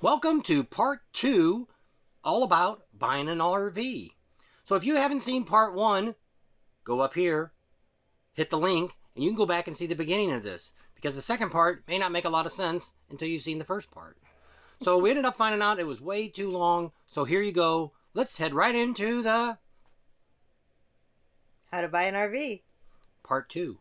Welcome to part 2, all about buying an RV. So if you haven't seen part 1, go up here, hit the link, and you can go back and see the beginning of this, because the second part may not make a lot of sense until you've seen the first part. So we ended up finding out it was way too long, so here you go. Let's head right into the How to buy an RV. part 2.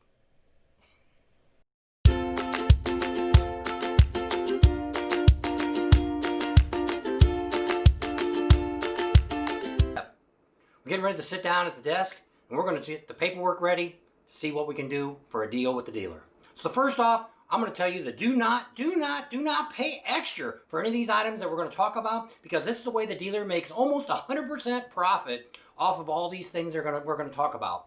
We're getting ready to sit down at the desk, and we're going to get the paperwork ready to see what we can do for a deal with the dealer. So first off, I'm going to tell you that do not pay extra for any of these items that we're going to talk about, because it's the way the dealer makes almost 100% profit off of all these things we're going to talk about.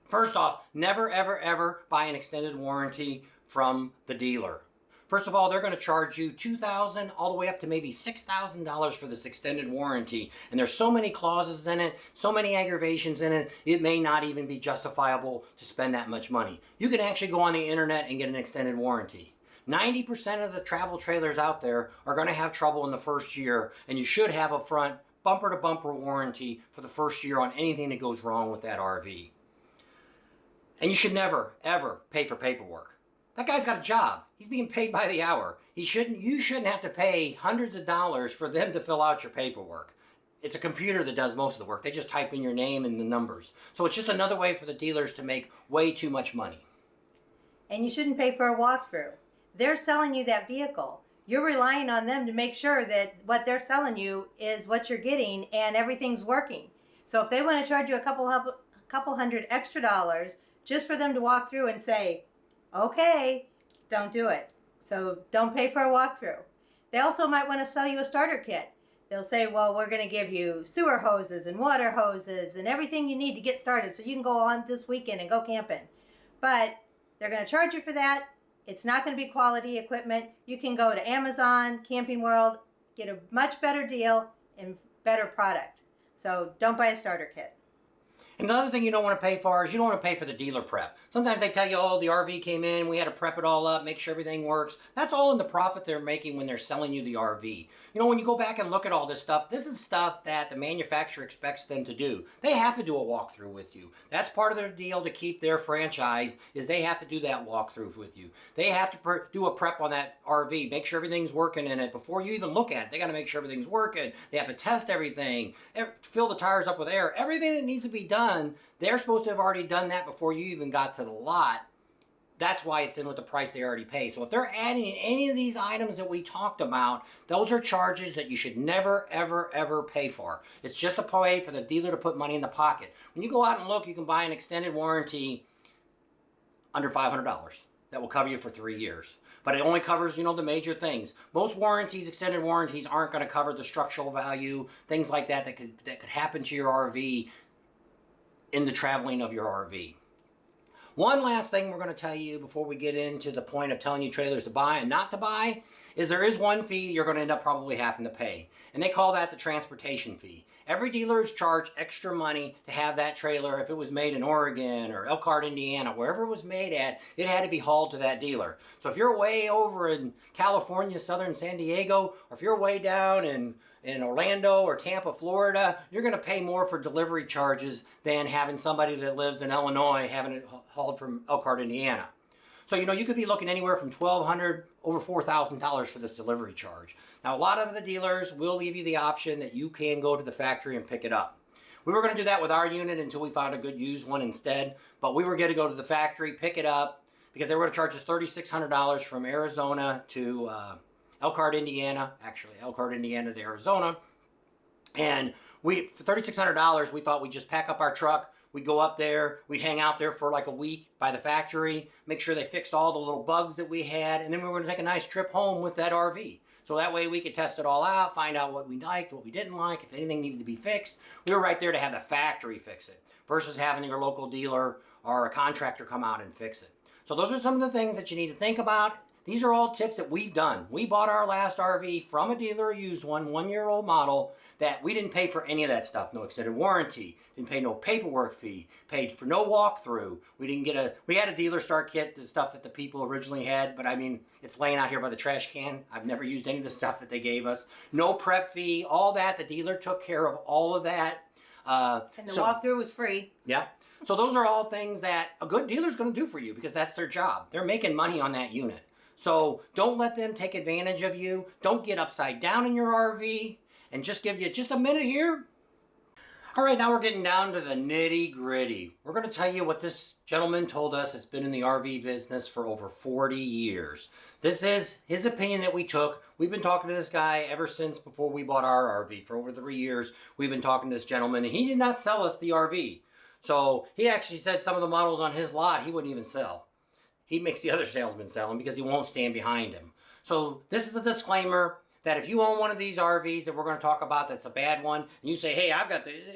First off, never ever buy an extended warranty from the dealer. First of all, they're going to charge you $2,000 all the way up to maybe $6,000 for this extended warranty. And there's so many clauses in it, so many aggravations in it, it may not even be justifiable to spend that much money. You can actually go on the internet and get an extended warranty. 90% of the travel trailers out there are going to have trouble in the first year, and you should have a front bumper-to-bumper warranty for the first year on anything that goes wrong with that RV. And you should never, ever pay for paperwork. That guy's got a job. He's being paid by the hour. You shouldn't have to pay hundreds of dollars for them to fill out your paperwork. It's a computer that does most of the work. They just type in your name and the numbers. So it's just another way for the dealers to make way too much money. And you shouldn't pay for a walkthrough. They're selling you that vehicle. You're relying on them to make sure that what they're selling you is what you're getting and everything's working. So if they want to charge you a couple hundred extra dollars just for them to walk through and say, okay, don't do it. So don't pay for a walkthrough. They also might want to sell you a starter kit. They'll say, well, we're going to give you sewer hoses and water hoses and everything you need to get started so you can go on this weekend and go camping. But they're going to charge you for that. It's not going to be quality equipment. You can go to Amazon, Camping World, get a much better deal and better product. So don't buy a starter kit. And the other thing you don't want to pay for is you don't want to pay for the dealer prep. Sometimes they tell you, oh, the RV came in, we had to prep it all up, make sure everything works. That's all in the profit they're making when they're selling you the RV. You know, when you go back and look at all this stuff, this is stuff that the manufacturer expects them to do. They have to do a walkthrough with you. That's part of their deal to keep their franchise, is they have to do that walkthrough with you. They have to do a prep on that RV, make sure everything's working in it before you even look at it. They got to make sure everything's working. They have to test everything, fill the tires up with air, everything that needs to be done. They're supposed to have already done that before you even got to the lot. That's why it's in with the price they already pay. So if they're adding in any of these items that we talked about, those are charges that you should never, ever pay for. It's just a way for the dealer to put money in the pocket. When you go out and look, you can buy an extended warranty under $500. That will cover you for 3 years. But it only covers, you know, the major things. Most warranties, extended warranties, aren't going to cover the structural value, things like that could happen to your RV in the traveling of your RV. One last thing we're going to tell you before we get into the point of telling you trailers to buy and not to buy is there is one fee you're going to end up probably having to pay. And they call that the transportation fee. Every dealer is charged extra money to have that trailer. If it was made in Oregon or Elkhart, Indiana, wherever it was made at, it had to be hauled to that dealer. So if you're way over in California, southern San Diego, or if you're way down in Orlando or Tampa, Florida, you're going to pay more for delivery charges than having somebody that lives in Illinois having it hauled from Elkhart, Indiana. So, you know, you could be looking anywhere from $1,200 over $4,000 for this delivery charge. Now, a lot of the dealers will leave you the option that you can go to the factory and pick it up. We were going to do that with our unit until we found a good used one instead, but we were going to go to the factory, pick it up, because they were going to charge us $3,600 from Arizona to Elkhart, Indiana, actually Elkhart, Indiana to Arizona. And for $3,600, we thought we'd just pack up our truck, we'd go up there, we'd hang out there for like a week by the factory, make sure they fixed all the little bugs that we had, and then we were going to take a nice trip home with that RV. So that way we could test it all out, find out what we liked, what we didn't like, if anything needed to be fixed. We were right there to have the factory fix it versus having your local dealer or a contractor come out and fix it. So those are some of the things that you need to think about. These are all tips that we've done. We bought our last RV from a dealer, a used one, 1-year-old model, that we didn't pay for any of that stuff. No extended warranty, didn't pay no paperwork fee, paid for no walkthrough. We had a dealer start kit, the stuff that the people originally had, but I mean, it's laying out here by the trash can. I've never used any of the stuff that they gave us. No prep fee, all that. The dealer took care of all of that. And the walkthrough was free. Yeah. So those are all things that a good dealer's going to do for you because that's their job. They're making money on that unit. So don't let them take advantage of you. Don't get upside down in your RV. And just give you just a minute here. All right, now we're getting down to the nitty gritty. We're going to tell you what this gentleman told us has been in the RV business for over 40 years. This is his opinion that we took. We've been talking to this guy ever since before we bought our RV. For over 3 years, we've been talking to this gentleman, and he did not sell us the RV. So he actually said some of the models on his lot he wouldn't even sell. He makes the other salesmen sell them because he won't stand behind him. So this is a disclaimer that if you own one of these RVs that we're going to talk about that's a bad one, and you say, hey,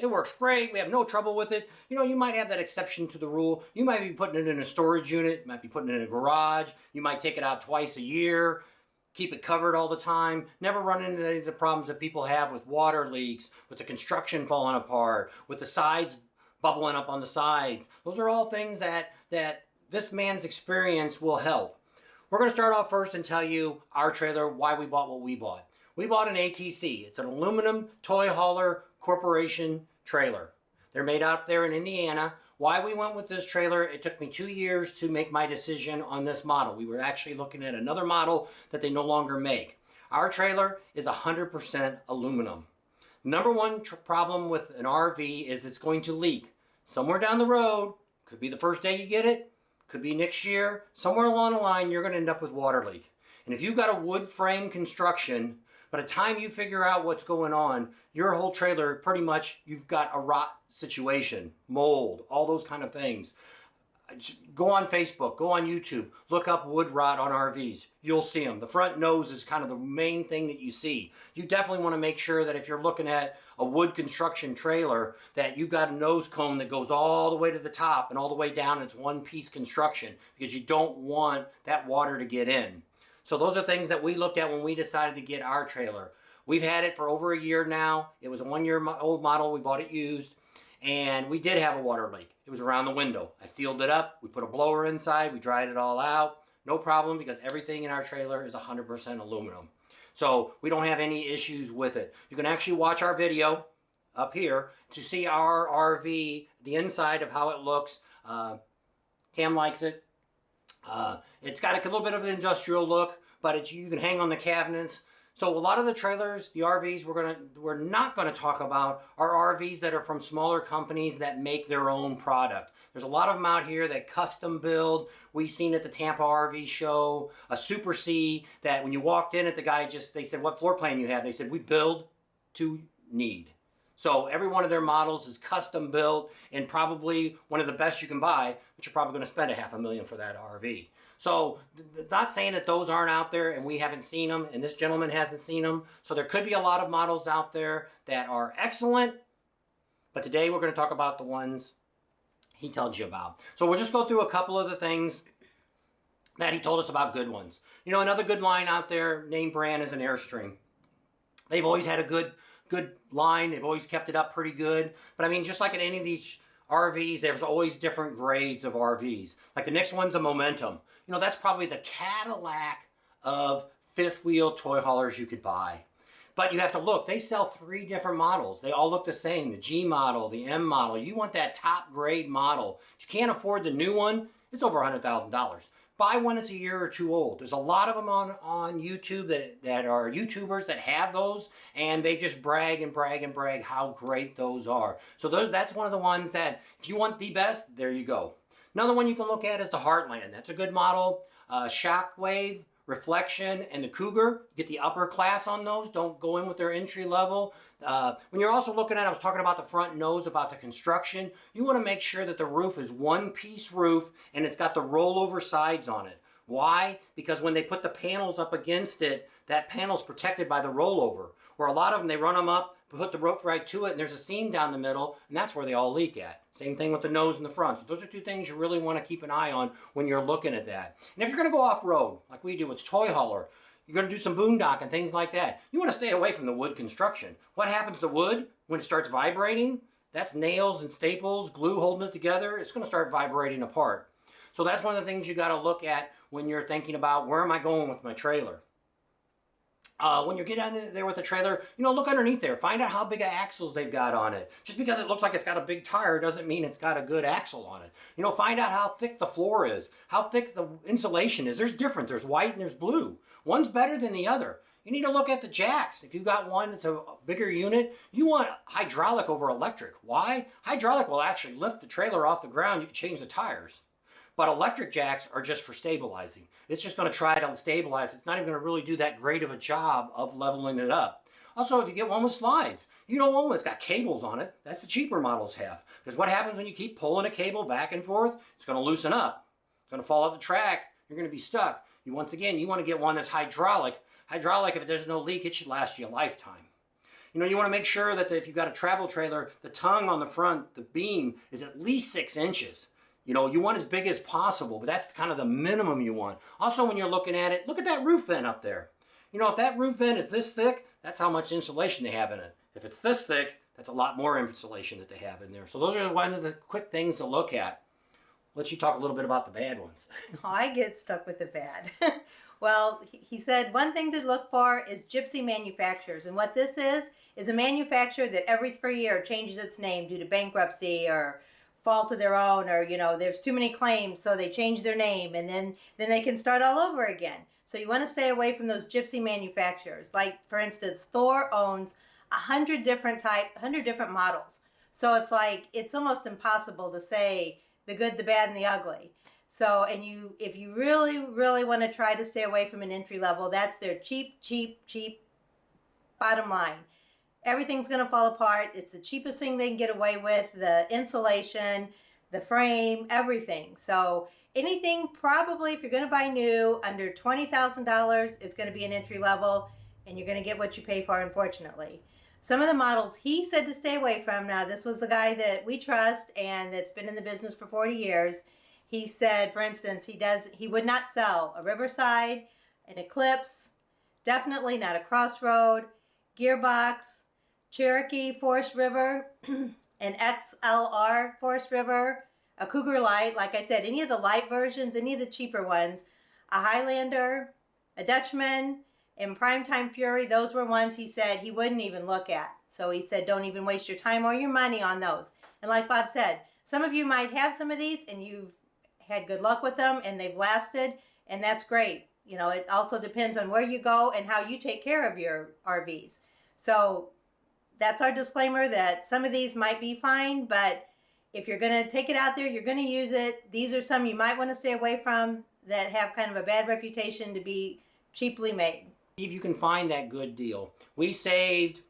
it works great, we have no trouble with it, you might have that exception to the rule. You might be putting it in a storage unit, you might be putting it in a garage, you might take it out twice a year, keep it covered all the time, never run into any of the problems that people have with water leaks, with the construction falling apart, with the sides bubbling up on the sides. Those are all things that this man's experience will help. We're going to start off first and tell you our trailer, why we bought what we bought. We bought an ATC. It's an aluminum toy hauler corporation trailer. They're made out there in Indiana. Why we went with this trailer, it took me 2 years to make my decision on this model. We were actually looking at another model that they no longer make. Our trailer is 100% aluminum. Number one problem with an RV is it's going to leak. Somewhere down the road, could be the first day you get it, could be next year, somewhere along the line, you're going to end up with water leak. And if you've got a wood frame construction, by the time you figure out what's going on, your whole trailer, pretty much, you've got a rot situation, mold, all those kind of things. Go on Facebook, go on YouTube, look up wood rot on RVs. You'll see them. The front nose is kind of the main thing that you see. You definitely want to make sure that if you're looking at a wood construction trailer, that you've got a nose cone that goes all the way to the top and all the way down. It's one piece construction because you don't want that water to get in. So those are things that we looked at when we decided to get our trailer. We've had it for over a year now. It was a 1-year-old model. We bought it used. And we did have a water leak. It was around the window. I sealed it up. We put a blower inside. We dried it all out. No problem because everything in our trailer is 100% aluminum. So we don't have any issues with it. You can actually watch our video up here to see our RV, the inside of how it looks. Cam likes it. It's got a little bit of an industrial look, but you can hang on the cabinets. So a lot of the trailers, the RVs we're not going to talk about are RVs that are from smaller companies that make their own product. There's a lot of them out here that custom build. We've seen at the Tampa RV show a Super C that when you walked in at the guy they said, what floor plan you have? They said, we build to need. So every one of their models is custom built and probably one of the best you can buy, but you're probably going to spend $500,000 for that RV. So it's not saying that those aren't out there and we haven't seen them and this gentleman hasn't seen them. So there could be a lot of models out there that are excellent, but today we're going to talk about the ones he tells you about. So we'll just go through a couple of the things that he told us about good ones. Another good line out there, name brand, is an Airstream. They've always had a good line. They've always kept it up pretty good. But I mean, just like in any of these RVs, there's always different grades of RVs. Like the next one's a Momentum. That's probably the Cadillac of fifth wheel toy haulers you could buy. But you have to look, they sell 3 different models. They all look the same, the G model, the M model. You want that top grade model. If you can't afford the new one, it's over $100,000. Buy one that's a year or 2 old. There's a lot of them on YouTube that are YouTubers that have those, and they just brag and brag and brag how great those are. So that's one of the ones that, if you want the best, there you go. Another one you can look at is the Heartland. That's a good model. Shockwave, Reflection, and the Cougar. Get the upper class on those. Don't go in with their entry level. When you're also looking at, I was talking about the front nose, about the construction. You want to make sure that the roof is one-piece roof and it's got the rollover sides on it. Why? Because when they put the panels up against it, that panel's protected by the rollover. Where a lot of them, they run them up, put the rope right to it, and there's a seam down the middle, and that's where they all leak at. Same thing with the nose and the front. So those are two things you really want to keep an eye on when you're looking at that. And if you're going to go off-road, like we do with toy hauler, you're going to do some boondocking, things like that, you want to stay away from the wood construction. What happens to wood when it starts vibrating? That's nails and staples, glue holding it together. It's going to start vibrating apart. So that's one of the things you got to look at when you're thinking about, where am I going with my trailer? When you get down there with the trailer, look underneath there. Find out how big of axles they've got on it. Just because it looks like it's got a big tire doesn't mean it's got a good axle on it. Find out how thick the floor is, how thick the insulation is. There's different. There's white and there's blue. One's better than the other. You need to look at the jacks. If you've got one that's a bigger unit, you want hydraulic over electric. Why? Hydraulic will actually lift the trailer off the ground. You can change the tires. But electric jacks are just for stabilizing. It's just going to try to stabilize. It's not even going to really do that great of a job of leveling it up. Also, if you get one with slides, you don't want one that's got cables on it. That's the cheaper models have. Because what happens when you keep pulling a cable back and forth? It's going to loosen up. It's going to fall off the track. You're going to be stuck. Once again, you want to get one that's hydraulic. Hydraulic, if there's no leak, it should last you a lifetime. You want to make sure that if you've got a travel trailer, the tongue on the front, the beam, is at least 6 inches. You want as big as possible, but that's kind of the minimum you want. Also, when you're looking at it, look at that roof vent up there. If that roof vent is this thick, that's how much insulation they have in it. If it's this thick, that's a lot more insulation that they have in there. So those are one of the quick things to look at. Let you talk a little bit about the bad ones. Oh, I get stuck with the bad. Well, he said one thing to look for is gypsy manufacturers. And what this is a manufacturer that every 3 years changes its name due to bankruptcy or fault of their own, or there's too many claims, so they change their name, and then they can start all over again. So you want to stay away from those gypsy manufacturers. Like, for instance, Thor owns 100 different models. So it's almost impossible to say the good, the bad, and the ugly. So, if you really, really want to try to stay away from an entry level, that's their cheap bottom line. Everything's going to fall apart. It's the cheapest thing they can get away with. The insulation, the frame, everything. So anything, probably, if you're going to buy new, under $20,000 is going to be an entry level, and you're going to get what you pay for, unfortunately. Some of the models he said to stay away from, now this was the guy that we trust and that's been in the business for 40 years. He said, for instance, he would not sell a Riverside, an Eclipse, definitely not a Crossroad, Gearbox, Cherokee Forest River, an XLR Forest River, a Cougar Light, like I said, any of the light versions, any of the cheaper ones, a Highlander, a Dutchman, and Primetime Fury. Those were ones he said he wouldn't even look at. So he said, don't even waste your time or your money on those. And like Bob said, some of you might have some of these and you've had good luck with them and they've lasted, and that's great. It also depends on where you go and how you take care of your RVs. So that's our disclaimer, that some of these might be fine, but if you're going to take it out there, you're going to use it. These are some you might want to stay away from that have kind of a bad reputation to be cheaply made. See if you can find that good deal. We saved,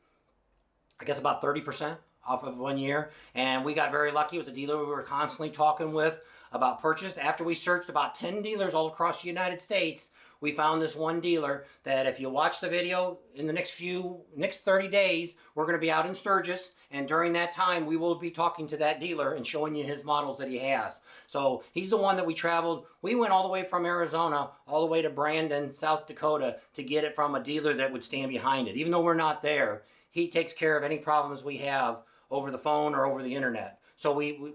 I guess, about 30% off of 1 year, and we got very lucky. It was a dealer we were constantly talking with about purchase. After we searched about 10 dealers all across the United States, we found this one dealer that if you watch the video in the next 30 days, we're going to be out in Sturgis, and during that time we will be talking to that dealer and showing you his models that he has. So he's the one that we traveled. We went all the way from Arizona all the way to Brandon, South Dakota to get it from a dealer that would stand behind it. Even though we're not there, he takes care of any problems we have over the phone or over the internet. So we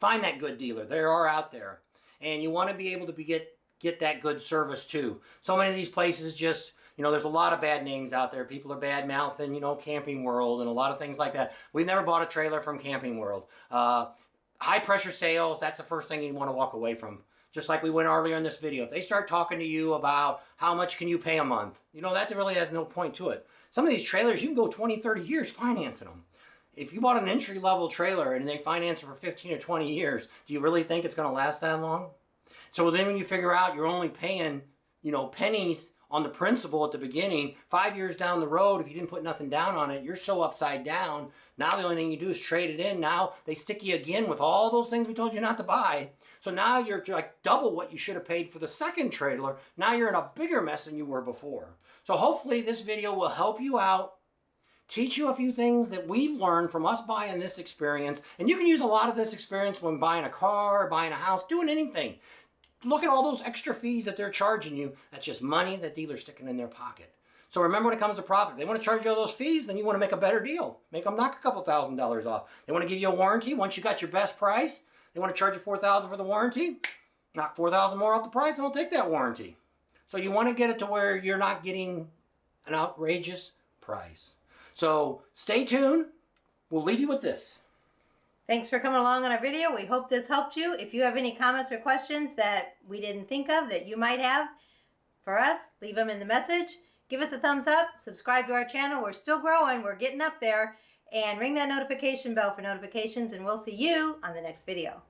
find that good dealer. They are out there, and you want to be able to get that good service too. So many of these places just, there's a lot of bad names out there. People are bad mouthing, Camping World and a lot of things like that. We've never bought a trailer from Camping World. High pressure sales, that's the first thing you want to walk away from. Just like we went earlier in this video. If they start talking to you about how much can you pay a month, that really has no point to it. Some of these trailers, you can go 20, 30 years financing them. If you bought an entry-level trailer and they finance it for 15 or 20 years, do you really think it's going to last that long? So then when you figure out you're only paying, pennies on the principal at the beginning. 5 years down the road, if you didn't put nothing down on it, you're so upside down. Now the only thing you do is trade it in. Now they stick you again with all those things we told you not to buy. So now you're like double what you should have paid for the second trailer. Now you're in a bigger mess than you were before. So hopefully this video will help you out, teach you a few things that we've learned from us buying this experience. And you can use a lot of this experience when buying a car, buying a house, doing anything. Look at all those extra fees that they're charging you. That's just money that dealer's sticking in their pocket. So remember, when it comes to profit, if they want to charge you all those fees, then you want to make a better deal. Make them knock a couple $1,000s off. They want to give you a warranty. Once you got your best price, they want to charge you $4,000 for the warranty. Knock $4,000 more off the price, and they'll take that warranty. So you want to get it to where you're not getting an outrageous price. So stay tuned. We'll leave you with this. Thanks for coming along on our video. We hope this helped you. If you have any comments or questions that we didn't think of that you might have for us, leave them in the message. Give us a thumbs up. Subscribe to our channel. We're still growing. We're getting up there. And ring that notification bell for notifications. And we'll see you on the next video.